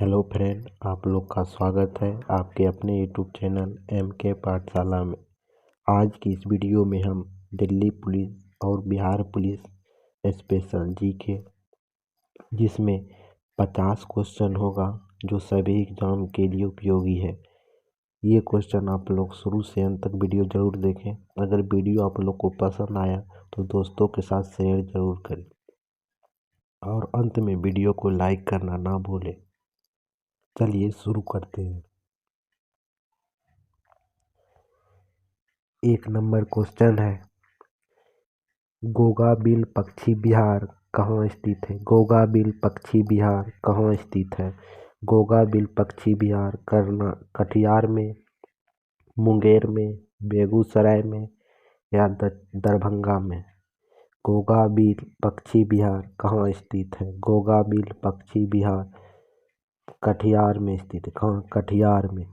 Hello friend, आप लोग का स्वागत है आपके अपने यूट्यूब चैनल MK पाठशाला में। आज की इस वीडियो में हम दिल्ली पुलिस और बिहार पुलिस स्पेशल जीके जिसमें 50 क्वेश्चन होगा जो सभी एग्जाम के लिए उपयोगी है। ये क्वेश्चन आप लोग शुरू से अंत तक वीडियो ज़रूर देखें। अगर वीडियो आप लोग को पसंद आया तो दोस्तों के साथ शेयर ज़रूर करें और अंत में वीडियो को लाइक करना ना भूलें। चलिए शुरू करते हैं। 1 नंबर क्वेश्चन है, गोगाबिल पक्षी विहार कहाँ स्थित है? गोगाबिल पक्षी विहार कहाँ स्थित है? गोगाबिल पक्षी विहार कटिहार में, मुंगेर में, बेगूसराय में या दरभंगा में? गोगाबिल पक्षी विहार कहाँ स्थित है? गोगाबिल पक्षी विहार कटिहार में स्थित है। कहाँ? कटिहार में।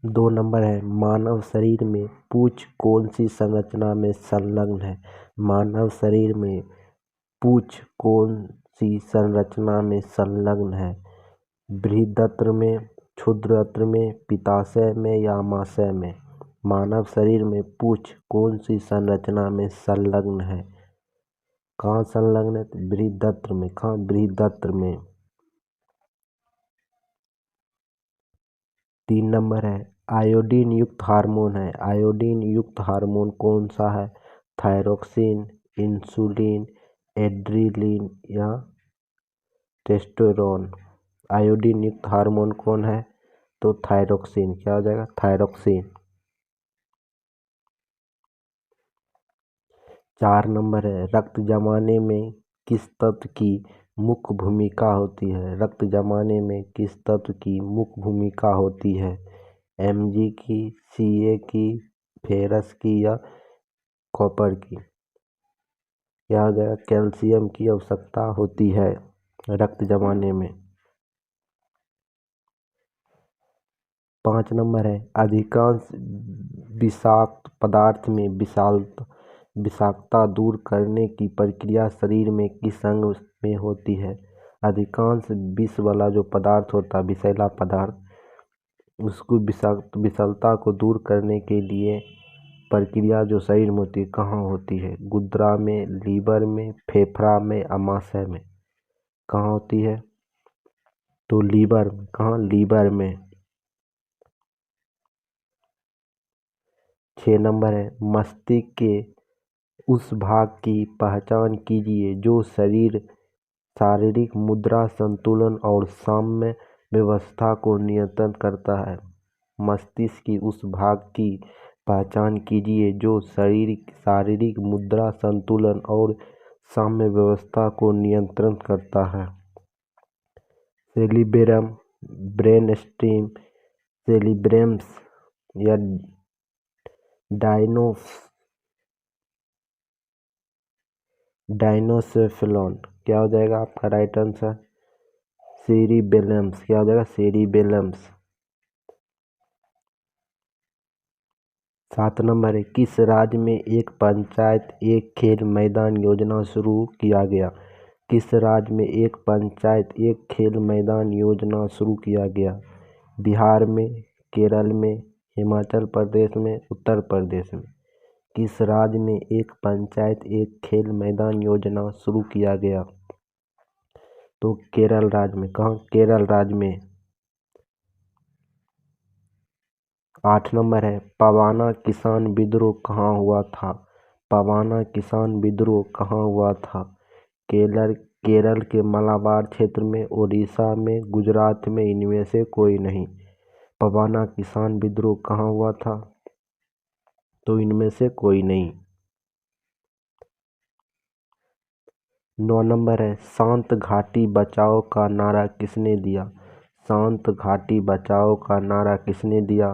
2 नंबर है, मानव शरीर में पूंछ कौन सी संरचना में संलग्न है? मानव शरीर में पूंछ कौन सी संरचना में संलग्न है? बृहदत्र में, क्षुद्रत्र में, पित्ताशय में या आमाशय में? मानव शरीर में पूंछ कौन सी संरचना में संलग्न है? कहाँ संलग्न है? बृहदत्र में। कहाँ? बृहदत्र में। 3 नंबर है, आयोडीन युक्त हार्मोन है। आयोडीन युक्त हार्मोन कौन सा है? थायरोक्सिन, इंसुलिन, एड्रेनलिन या टेस्टोस्टेरोन? आयोडीन युक्त हार्मोन कौन है? तो थायरोक्सिन। क्या हो जाएगा? थायरोक्सिन। 4 नंबर है, रक्त जमाने में किस तत्व की मुख्य भूमिका होती है? रक्त जमाने में किस तत्व की मुख्य भूमिका होती है? Mg की, Ca की, फेरस की या कॉपर की? क्या हो जाएगा? कैल्शियम की आवश्यकता होती है रक्त जमाने में। 5 नंबर है, अधिकांश विषाक्त पदार्थ में विषाक्तता दूर करने की प्रक्रिया शरीर में किस अंग में होती है? अधिकांश विष वाला जो पदार्थ होता है, विषैला पदार्थ, उसको विषाक्तता को दूर करने के लिए प्रक्रिया जो शरीर में होती है, कहाँ होती है? गुर्दा में, लीवर में, फेफड़ा में, आमाशय में? कहाँ होती है? तो लीवर में। कहाँ? लीवर में। 6 नंबर है, मस्तिष्क के उस भाग की पहचान कीजिए जो शारीरिक मुद्रा, संतुलन और साम्य व्यवस्था को नियंत्रित करता है। मस्तिष्क की उस भाग की पहचान कीजिए जो शारीरिक मुद्रा, संतुलन और साम्य व्यवस्था को नियंत्रित करता है। सेरिबेरम, ब्रेनस्टेम, सेरिब्रम्स या डाइनोसेफेलॉन? क्या हो जाएगा आपका राइट आंसर? सेरिबेलम्स। क्या हो जाएगा? सेरिबेलम्स। 7 नंबर है, किस राज्य में एक पंचायत एक खेल मैदान योजना शुरू किया गया? किस राज्य में एक पंचायत एक खेल मैदान योजना शुरू किया गया? बिहार में, केरल में, हिमाचल प्रदेश में, उत्तर प्रदेश में? किस राज्य में एक पंचायत एक खेल मैदान योजना शुरू किया गया? तो केरल राज्य में। कहाँ? केरल राज्य में। 8 नंबर है, पवाना किसान विद्रोह कहाँ हुआ था? पवाना किसान विद्रोह कहाँ हुआ था? केरल के मलाबार क्षेत्र में, उड़ीसा में, गुजरात में, इनमें से कोई नहीं। पवाना किसान विद्रोह कहाँ हुआ था? तो इनमें से कोई नहीं। 9 नंबर है, शांत घाटी बचाओ का नारा किसने दिया? शांत घाटी बचाओ का नारा किसने दिया?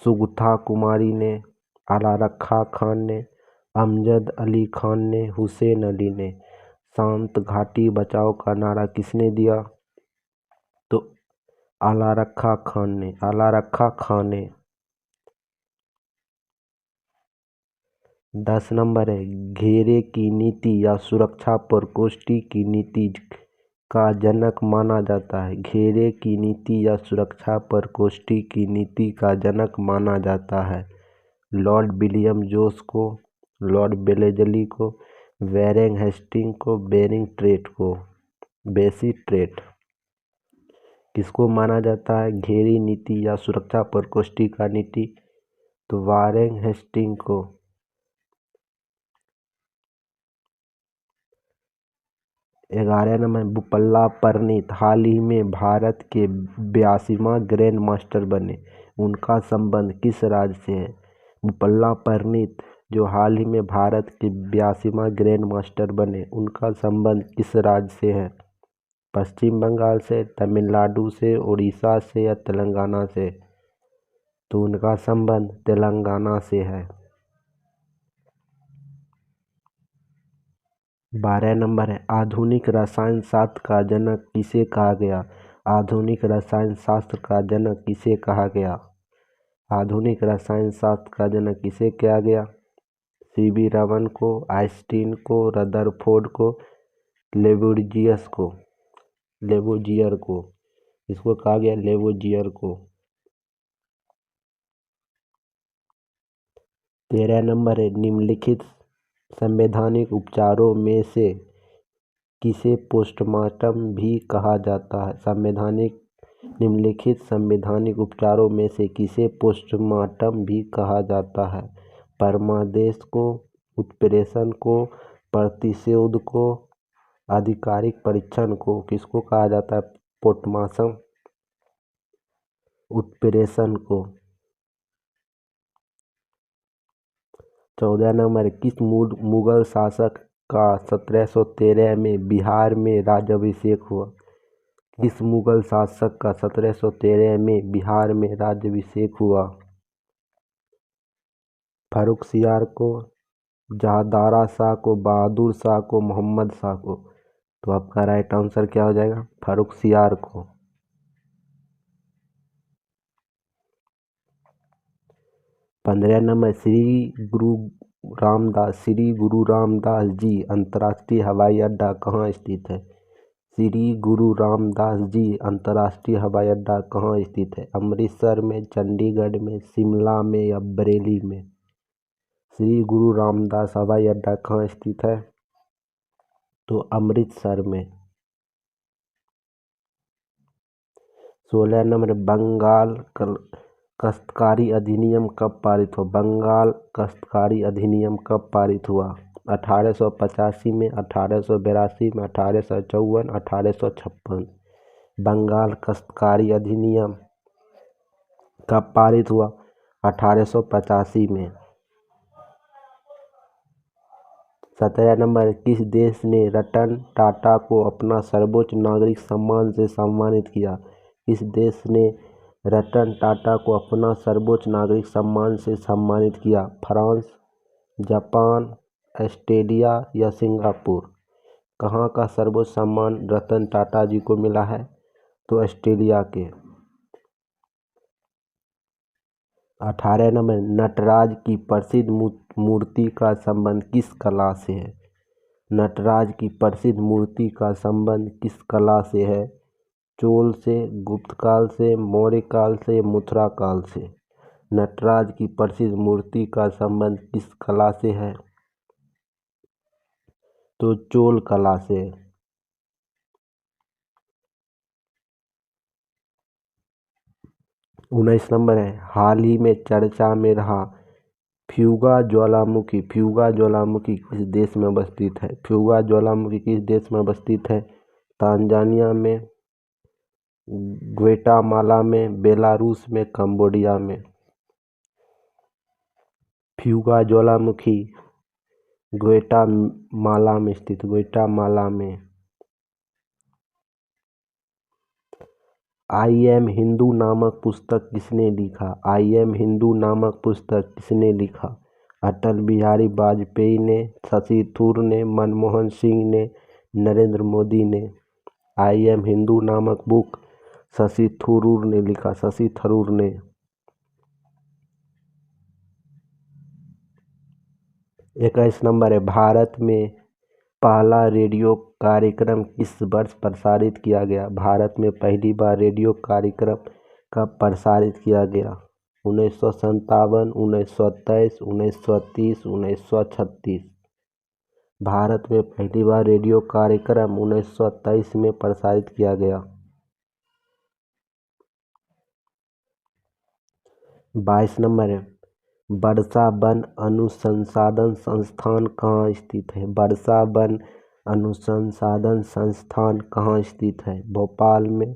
सुगथा कुमारी ने, आला रखा खान ने, अमजद अली खान ने, हुसैन अली ने? शांत घाटी बचाओ का नारा किसने दिया? तो आला रखा खान ने। आला रखा खान ने। 10 नंबर है घेरे की नीति या सुरक्षा प्रकोष्ठी की नीति का जनक माना जाता है। घेरे की नीति या सुरक्षा प्रकोष्ठी की नीति का जनक माना जाता है लॉर्ड विलियम जोस को, लॉर्ड वेलेस्ली को, वैरेन हेस्टिंग को, बेरिंग ट्रेट को। बेसी ट्रेट किसको माना जाता है घेरी नीति या सुरक्षा प्रकोष्ठी का नीति? तो वैरेन हेस्टिंग को। 11 नंबर बुपल्ला परनीत हाल ही में भारत के 82वां ग्रैंड मास्टर बने, उनका संबंध किस राज्य से है? बुपल्ला परनीत जो हाल ही में भारत के 82वां ग्रैंड मास्टर बने, उनका संबंध किस राज्य से है? पश्चिम बंगाल से, तमिलनाडु से, उड़ीसा से या तेलंगाना से? तो उनका संबंध तेलंगाना से है। 12 नंबर है आधुनिक रसायन शास्त्र का जनक किसे कहा गया? आधुनिक रसायन शास्त्र का जनक किसे कहा गया? आधुनिक रसायन शास्त्र का जनक किसे कहा गया? सीवी रमन को, आइंस्टीन को, रदरफोर्ड को, लेबोजियस को। लेबोजियर को इसको कहा गया लेबोजियर को। 13 नंबर है निम्नलिखित संवैधानिक उपचारों में से किसे पोस्टमार्टम भी कहा जाता है? निम्नलिखित संवैधानिक उपचारों में से किसे पोस्टमार्टम भी कहा जाता है? परमादेश को, उत्प्रेषण को, प्रतिशोध को, आधिकारिक परीक्षण को। किसको कहा जाता है पोस्टमार्टम? उत्प्रेषण को। 14 नंबर किस मुगल शासक का 1713 में बिहार में राज्याभिषेक हुआ? किस मुगल शासक का 1713 में बिहार में राज्याभिषेक हुआ? फर्रुखसियार को, जहांदारा शाह को, बहादुर शाह को, मोहम्मद शाह को। तो आपका राइट आंसर क्या हो जाएगा? फर्रुखसियार को। 15 नंबर श्री गुरु रामदास जी अंतर्राष्ट्रीय हवाई अड्डा कहाँ स्थित है? श्री गुरु रामदास जी अंतर्राष्ट्रीय हवाई अड्डा कहाँ स्थित है? अमृतसर में, चंडीगढ़ में, शिमला में या बरेली में? श्री गुरु रामदास हवाई अड्डा कहाँ स्थित है? तो अमृतसर में। 16 नंबर बंगाल काश्तकारी अधिनियम कब पारित हुआ? बंगाल काश्तकारी अधिनियम कब पारित हुआ? 1885 में, 1882 में, 1854, 1856। बंगाल काश्तकारी अधिनियम कब पारित हुआ? 1885 में। 17 नंबर किस देश ने रतन टाटा को अपना सर्वोच्च नागरिक सम्मान से सम्मानित किया? किस देश ने रतन टाटा को अपना सर्वोच्च नागरिक सम्मान से सम्मानित किया? फ्रांस, जापान, ऑस्ट्रेलिया या सिंगापुर? कहाँ का सर्वोच्च सम्मान रतन टाटा जी को मिला है? तो ऑस्ट्रेलिया के। 18 नंबर नटराज की प्रसिद्ध मूर्ति का संबंध किस कला से है? नटराज की प्रसिद्ध मूर्ति का संबंध किस कला से है? चोल से, गुप्त काल से, मौर्य काल से, मथुरा काल से? नटराज की प्रसिद्ध मूर्ति का संबंध किस कला से है? तो चोल कला से। 19 नंबर है हाल ही में चर्चा में रहा फ्यूगा ज्वालामुखी। फ्यूगा ज्वालामुखी किस देश में अवस्थित है? फ्यूगा ज्वालामुखी किस देश में अवस्थित है? तांजानिया में, ग्वेटामाला में, बेलारूस में, कंबोडिया में? फ्यूगा ज्वालामुखी ग्वेटामाला में स्थित, ग्वेटामाला में। आई एम हिंदू नामक पुस्तक किसने लिखा? आई एम हिंदू नामक पुस्तक किसने लिखा? अटल बिहारी वाजपेयी ने, शशि थरूर ने, मनमोहन सिंह ने, नरेंद्र मोदी ने? आई एम हिंदू नामक बुक शशि थरूर ने लिखा, शशि थरूर ने। 21 नंबर है, भारत में पहला रेडियो कार्यक्रम किस वर्ष प्रसारित किया गया? भारत में पहली बार रेडियो कार्यक्रम कब प्रसारित किया गया? 1957, 1923, 1930, 1936। भारत में पहली बार रेडियो कार्यक्रम 1923 में प्रसारित किया गया। 22 नंबर है, वर्षा वन अनुसंधान संस्थान कहाँ स्थित है? वर्षा वन अनुसंधान संस्थान कहाँ स्थित है? भोपाल में,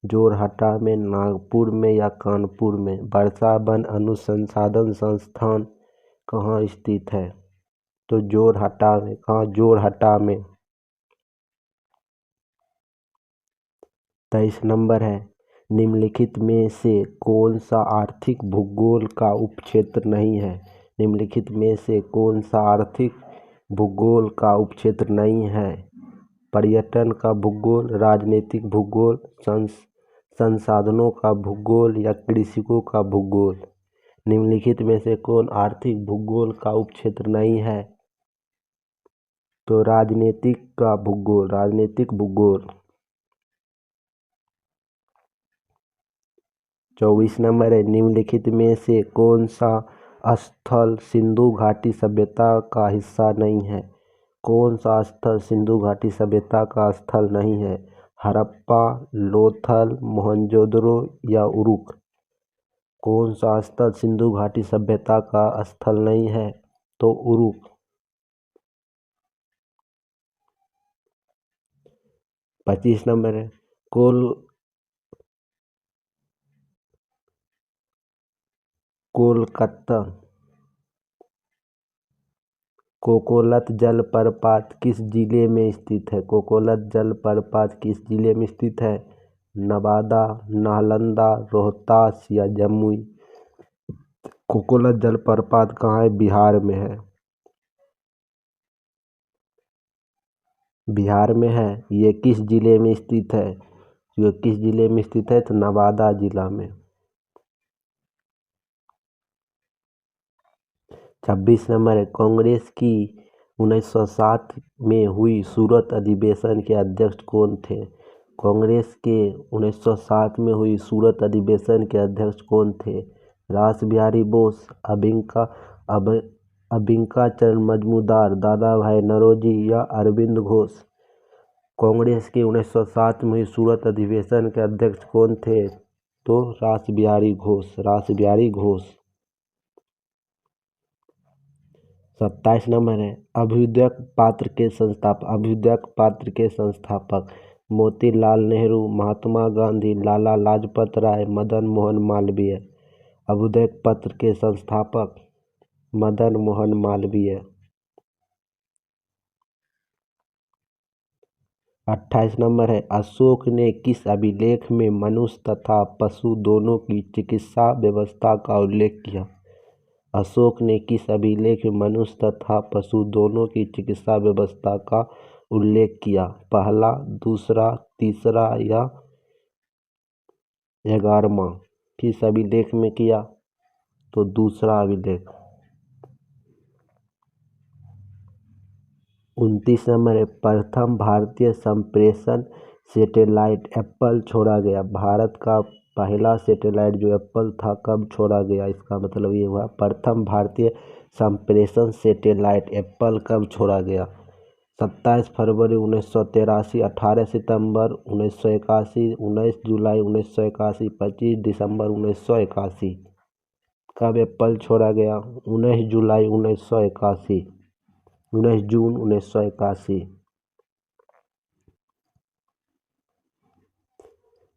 जोरहाटा में, नागपुर में या कानपुर में? वर्षा वन अनुसंधान संस्थान कहाँ स्थित है? तो जोरहाटा में। कहाँ? जोरहाटा में। 23 नंबर है, निम्नलिखित में से कौन सा आर्थिक भूगोल का उपक्षेत्र नहीं है? निम्नलिखित में से कौन सा आर्थिक भूगोल का उपक्षेत्र नहीं है? पर्यटन का भूगोल, राजनीतिक भूगोल, संसाधनों का भूगोल या कृषिकों का भूगोल? निम्नलिखित में से कौन आर्थिक भूगोल का उपक्षेत्र नहीं है? तो राजनीतिक का भूगोल, राजनीतिक भूगोल। 24 नंबर है, निम्नलिखित में से कौन सा स्थल सिंधु घाटी सभ्यता का हिस्सा नहीं है? कौन सा स्थल सिंधु घाटी सभ्यता का स्थल नहीं है? हड़प्पा, लोथल, मोहनजोदड़ो या उरुक? कौन सा स्थल सिंधु घाटी सभ्यता का स्थल नहीं है? तो उरुक। 25 नंबर है, कोलकाता कोकोलत जलप्रपात किस जिले में स्थित है? कोकोलत जलप्रपात किस जिले में स्थित है? नवादा, नालंदा, रोहतास या जमुई? कोकोलत जलप्रपात कहाँ है? बिहार में है। बिहार में है। ये किस जिले में स्थित है? ये किस जिले में स्थित है? तो नवादा जिला में। 26 नंबर है, कांग्रेस की 1907 में हुई सूरत अधिवेशन के अध्यक्ष कौन थे? कांग्रेस के 1907 में हुई सूरत अधिवेशन के अध्यक्ष कौन थे? रास बिहारी बोस, अंबिका चरण मजूमदार, दादा भाई नौरोजी या अरविंद घोष? कांग्रेस के 1907 में हुई सूरत अधिवेशन के अध्यक्ष कौन थे? तो रास बिहारी घोष, रास बिहारी घोष। 27 नंबर है, अभ्युदय पात्र के संस्थापक मोतीलाल नेहरू, महात्मा गांधी, लाला लाजपत राय, मदन मोहन मालवीय? अभ्युदय पत्र के संस्थापक मदन मोहन मालवीय। 28 नंबर है, अशोक ने किस अभिलेख में मनुष्य तथा पशु दोनों की चिकित्सा व्यवस्था का उल्लेख किया? अशोक ने किस अभिलेख में मनुष्य तथा पशु दोनों की चिकित्सा व्यवस्था का उल्लेख किया? पहला, दूसरा, तीसरा या 11वां? किस अभिलेख में किया? तो दूसरा अभिलेख। 29 नंबर है, प्रथम भारतीय संप्रेषण सैटेलाइट एप्पल छोड़ा गया। भारत का पहला सैटेलाइट जो एप्पल था कब छोड़ा गया? इसका मतलब ये हुआ प्रथम भारतीय संप्रेषण सैटेलाइट एप्पल कब छोड़ा गया? 27 फरवरी 1983, 18 सितंबर 1981, 19 जुलाई 1981, 25 दिसंबर 1981? कब एप्पल छोड़ा गया? 19 जुलाई 1981, 19 जून 1981।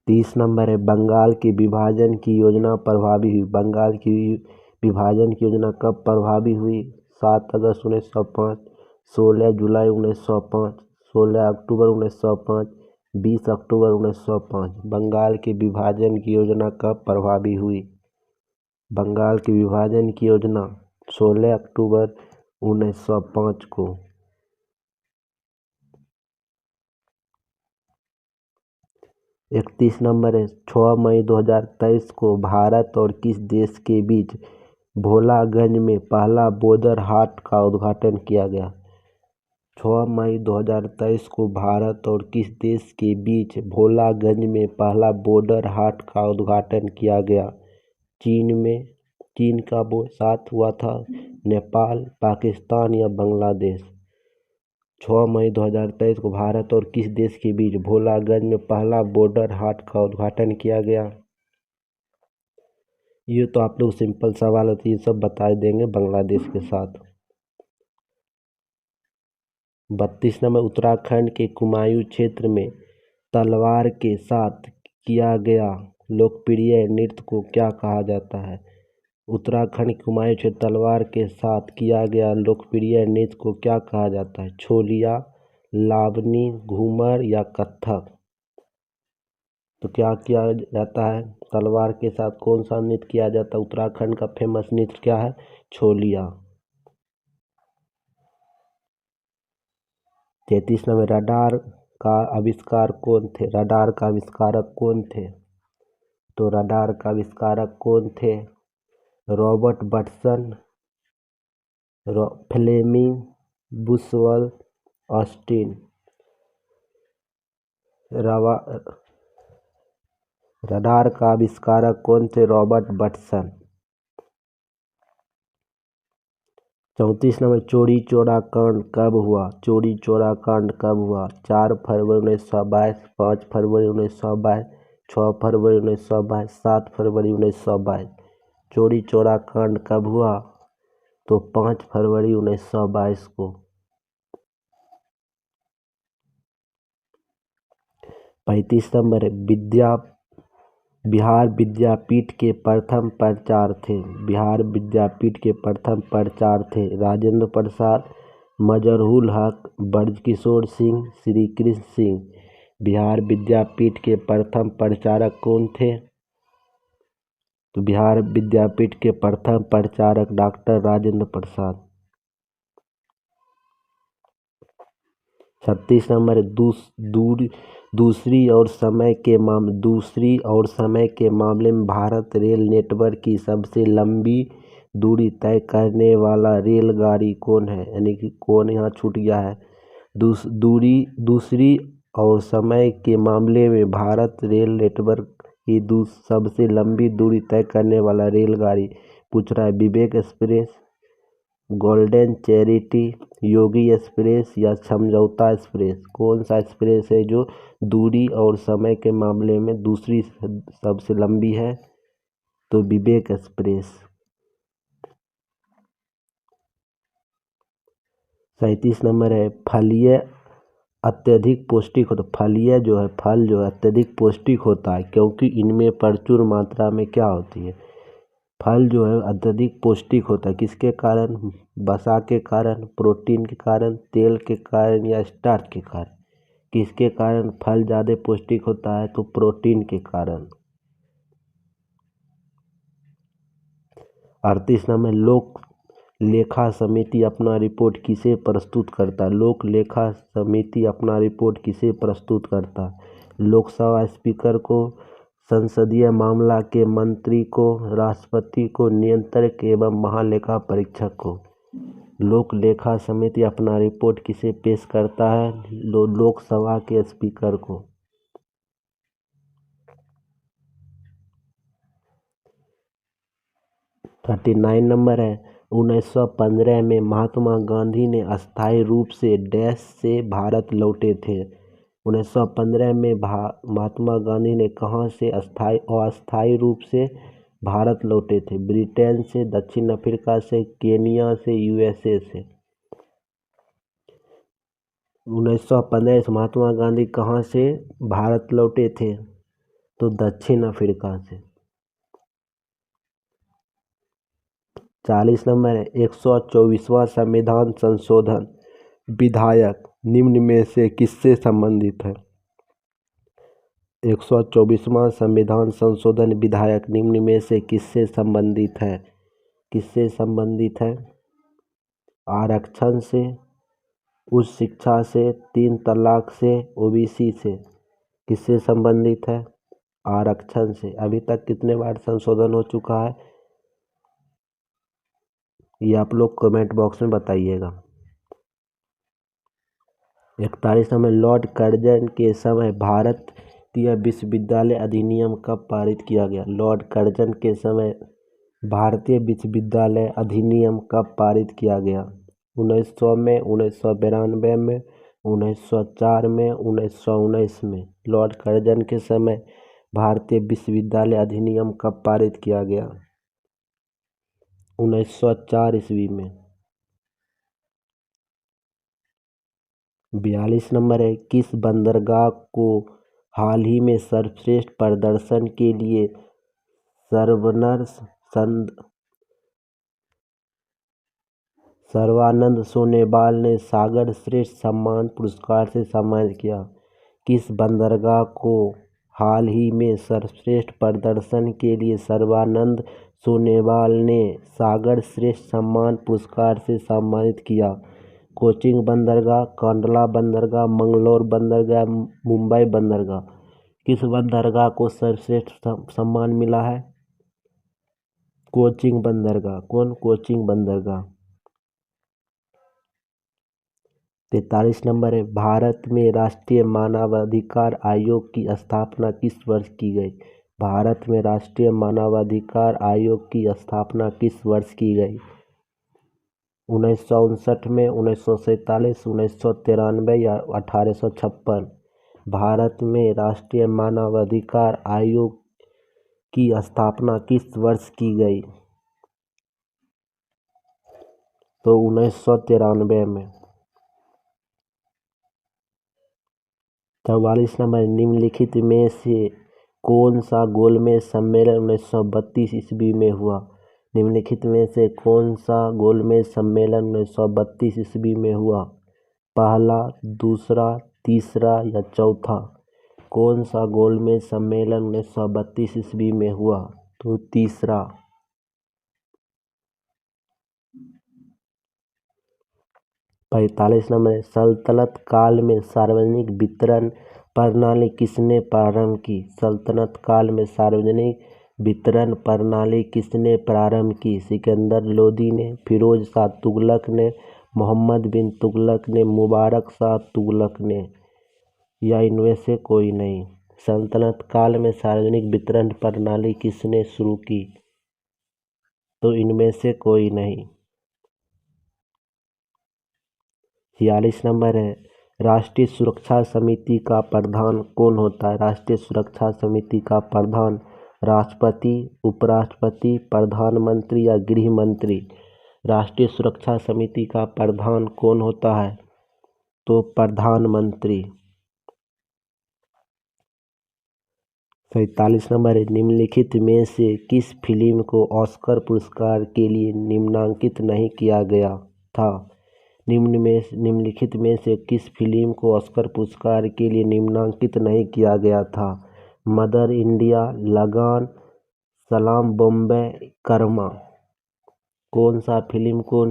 30 नंबर है, बंगाल के विभाजन की योजना प्रभावी हुई। बंगाल की विभाजन की योजना कब प्रभावी हुई? 7 अगस्त 1905, 16 जुलाई 1905, 16 अक्टूबर 1905, 20 अक्टूबर 1905? बंगाल के विभाजन की योजना कब प्रभावी हुई? बंगाल की विभाजन की योजना 16 अक्टूबर 1905 को। 31 नंबर है, 6 मई 2023 को भारत और किस देश के बीच भोलागंज में पहला बॉर्डर हाट का उद्घाटन किया गया? 6 मई 2023 को भारत और किस देश के बीच भोलागंज में पहला बॉर्डर हाट का उद्घाटन किया गया? चीन में। चीन का वो साथ हुआ था, नेपाल, पाकिस्तान या बांग्लादेश? 6 मई 2023 को भारत और किस देश के बीच भोलागंज में पहला बॉर्डर हाट का उद्घाटन किया गया? ये तो आप लोग सिंपल सवाल है, तो ये सब बता देंगे, बांग्लादेश के साथ। 32 नंबर, उत्तराखंड के कुमायूं क्षेत्र में तलवार के साथ किया गया लोकप्रिय नृत्य को क्या कहा जाता है? उत्तराखंड के कुमायूं क्षेत्र तलवार के साथ किया गया लोकप्रिय नृत्य को क्या कहा जाता है? छोलिया, लावनी, घूमर या कथक? तो क्या किया जाता है? तलवार के साथ कौन सा नृत्य किया जाता है? उत्तराखंड का फेमस नृत्य क्या है? छोलिया। 33 नंबर, रडार का आविष्कार कौन थे? रडार का आविष्कारक कौन थे? तो रडार का आविष्कारक कौन थे? रॉबर्ट बटसन, फ्लेमिंग, बुशवल, ऑस्टिन। रडार का आविष्कारक कौन थे? Robert Watson. 34 number, Chauri Chaura कांड कब हुआ? चौरी चौरा कांड कब हुआ? 4 फरवरी 1922, 5 फरवरी 1922, 6 फरवरी 1922, 7 फरवरी 1922। चौरी चौरा कांड कब हुआ? तो 5 फरवरी 1922 को। 35 नंबर है, बिहार विद्यापीठ के प्रथम प्राचार्य थे? बिहार विद्यापीठ के प्रथम प्राचार्य थे राजेंद्र प्रसाद, मजहरूल हक, ब्रजकिशोर सिंह, श्री कृष्ण सिंह। बिहार विद्यापीठ के प्रथम प्रचारक कौन थे? तो बिहार विद्यापीठ के प्रथम प्रचारक डॉक्टर राजेंद्र प्रसाद। 36 नंबर है, दूसरी और समय के मामले में भारत रेल नेटवर्क की सबसे लंबी दूरी तय करने वाला रेलगाड़ी कौन है? यानी कि कौन यहाँ छूट गया है? दूसरी और समय के मामले में भारत रेल नेटवर्क की सबसे लंबी दूरी तय करने वाला रेलगाड़ी पूछ रहा है। विवेक एक्सप्रेस, गोल्डन चैरिटी, योगी एक्सप्रेस या समझौता एक्सप्रेस? कौन सा एक्सप्रेस है जो दूरी और समय के मामले में दूसरी सबसे लंबी है? तो विवेक एक्सप्रेस। 37 नंबर है, फलीय अत्यधिक पौष्टिक होता है। फलीय जो है, फल जो है अत्यधिक पौष्टिक होता है क्योंकि इनमें प्रचुर मात्रा में क्या होती है? फल जो है अत्यधिक पौष्टिक होता है। किसके कारण? वसा के कारण, प्रोटीन के कारण, तेल के कारण या स्टार्च के कारण? किसके कारण फल ज़्यादा पौष्टिक होता है? तो प्रोटीन के कारण। 38 नंबर, लोक लेखा समिति अपना रिपोर्ट किसे प्रस्तुत करता है? लोक लेखा समिति अपना रिपोर्ट किसे प्रस्तुत करता है? लोकसभा स्पीकर को, संसदीय मामला के मंत्री को, राष्ट्रपति को, नियंत्रक एवं महालेखा परीक्षक को? लोक लेखा समिति अपना रिपोर्ट किसे पेश करता है? लोकसभा के स्पीकर को। 39 नंबर है, 1915 में महात्मा गांधी ने अस्थायी रूप से डैश से भारत लौटे थे? 1915 में महात्मा गांधी ने कहाँ से अस्थायी रूप से भारत लौटे थे? ब्रिटेन से, दक्षिण अफ्रीका से, केनिया से, यूएसए से? 1915 से महात्मा गांधी कहाँ से भारत लौटे थे? तो दक्षिण अफ्रीका से। 40 नंबर है, 124वां संविधान संशोधन विधेयक निम्न में से किससे संबंधित है? 124वां संविधान संशोधन विधेयक निम्न में से किससे संबंधित है? किससे संबंधित है? आरक्षण से, उच्च शिक्षा से, 3 तलाक से, ओबीसी से? किससे संबंधित है? आरक्षण से। अभी तक कितने बार संशोधन हो चुका है? ये आप लोग कमेंट बॉक्स में बताइएगा। 41 में लॉर्ड कर्जन के समय भारतीय विश्वविद्यालय अधिनियम कब पारित किया गया? लॉर्ड कर्जन के समय भारतीय विश्वविद्यालय अधिनियम कब पारित किया गया? 1900 में, 1992 में, 1904 में, 1919 में। लॉर्ड कर्जन के समय भारतीय विश्वविद्यालय अधिनियम कब पारित किया गया? 1904 ईस्वी में। 42 नंबर है, किस बंदरगाह को हाल ही में सर्वश्रेष्ठ प्रदर्शन के लिए सर्बानंद सोनोवाल ने सागर श्रेष्ठ सम्मान पुरस्कार से सम्मानित किया? किस बंदरगाह को हाल ही में सर्वश्रेष्ठ प्रदर्शन के लिए सर्बानंद सोनोवाल ने सागर श्रेष्ठ सम्मान पुरस्कार से सम्मानित किया? कोचिन बंदरगाह, कांडला बंदरगाह, मंगलोर बंदरगाह, मुंबई बंदरगाह। किस बंदरगाह को सर्वश्रेष्ठ सम्मान मिला है? कोचिन बंदरगाह। कौन? कोचिन बंदरगाह। 43 नंबर है, भारत में राष्ट्रीय मानवाधिकार आयोग की स्थापना किस वर्ष की गई? भारत में राष्ट्रीय मानवाधिकार आयोग की स्थापना किस वर्ष की गई? 1959 में, 1947, 1993 या 1856? भारत में राष्ट्रीय मानवाधिकार आयोग की स्थापना किस वर्ष की गई? तो 1993 में। 44 नंबर, निम्नलिखित में से कौन सा गोलमेज सम्मेलन 1932 ईस्वी में हुआ? निम्नलिखित में से कौन सा गोलमेज सम्मेलन 1932 ईस्वी में हुआ? पहला, दूसरा, तीसरा या चौथा? कौन सा गोलमेज सम्मेलन 1932 ईस्वी में हुआ? तो तीसरा। 45 नंबर, सल्तनत काल में सार्वजनिक वितरण प्रणाली किसने प्रारंभ की? सल्तनत काल में सार्वजनिक वितरण प्रणाली किसने प्रारंभ की? सिकंदर लोदी ने, फिरोज शाह तुगलक ने, मोहम्मद बिन तुगलक ने, मुबारक शाह तुगलक ने, या इनमें से कोई नहीं? सल्तनत काल में सार्वजनिक वितरण प्रणाली किसने शुरू की? तो इनमें से कोई नहीं। 46 नंबर है, राष्ट्रीय सुरक्षा समिति का प्रधान कौन होता है? राष्ट्रीय सुरक्षा समिति का प्रधान राष्ट्रपति, उपराष्ट्रपति, प्रधानमंत्री या गृह मंत्री? राष्ट्रीय सुरक्षा समिति का प्रधान कौन होता है? तो प्रधानमंत्री। 47 नंबर है, निम्नलिखित में से किस फिल्म को ऑस्कर पुरस्कार के लिए नामांकित नहीं किया गया था? निम्नलिखित में से किस फिल्म को ऑस्कर पुरस्कार के लिए नामांकित नहीं किया गया था? मदर इंडिया, लगान, सलाम बॉम्बे, कर्मा? कौन सा फिल्म को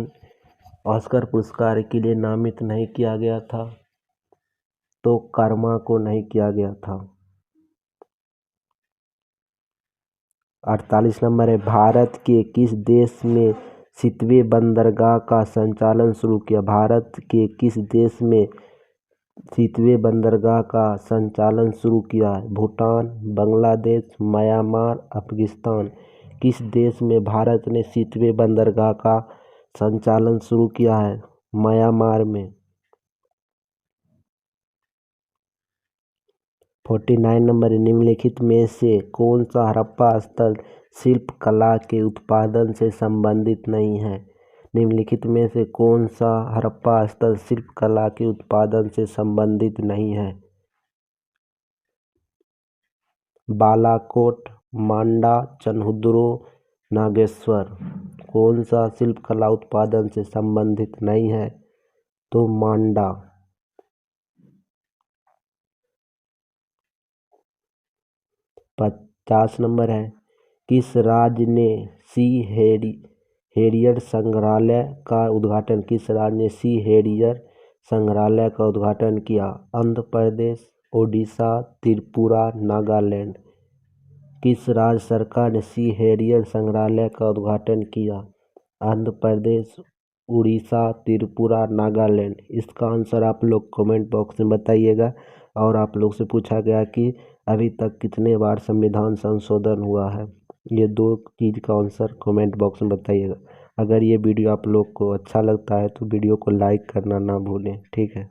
ऑस्कर पुरस्कार के लिए नामित नहीं किया गया था? तो कर्मा को नहीं किया गया था। 48 नंबर है, भारत के किस देश में सितवे बंदरगाह का संचालन शुरू किया? भारत के किस देश में सितवे बंदरगाह का संचालन शुरू किया है? भूटान, बांग्लादेश, म्यांमार, अफगानिस्तान? किस देश में भारत ने सितवे बंदरगाह का संचालन शुरू किया है? म्यांमार में। 49 नंबर, निम्नलिखित में से कौन सा हड़प्पा स्थल शिल्प कला के उत्पादन से संबंधित नहीं है? निम्नलिखित में से कौन सा हड़प्पा स्थल शिल्प कला के उत्पादन से संबंधित नहीं है? बालाकोट, मांडा, चनहुद्रो, नागेश्वर? कौन सा शिल्प कला उत्पादन से संबंधित नहीं है? तो मांडा। 50 नंबर है, किस राज्य ने सी हेरियर संग्रहालय का उद्घाटन? किस राज्य ने सी हेरियर संग्रहालय का उद्घाटन किया? आंध्र प्रदेश, ओडिशा, त्रिपुरा, नागालैंड? किस राज्य सरकार ने सी हेरियर संग्रहालय का उद्घाटन किया? आंध्र प्रदेश, उड़ीसा, त्रिपुरा, नागालैंड। इसका आंसर आप लोग कमेंट बॉक्स में बताइएगा। और आप लोग से पूछा गया कि अभी तक कितने बार संविधान संशोधन हुआ है। ये दो चीज़ का आंसर कमेंट बॉक्स में बताइएगा। अगर ये वीडियो आप लोग को अच्छा लगता है तो वीडियो को लाइक करना ना भूलें। ठीक है।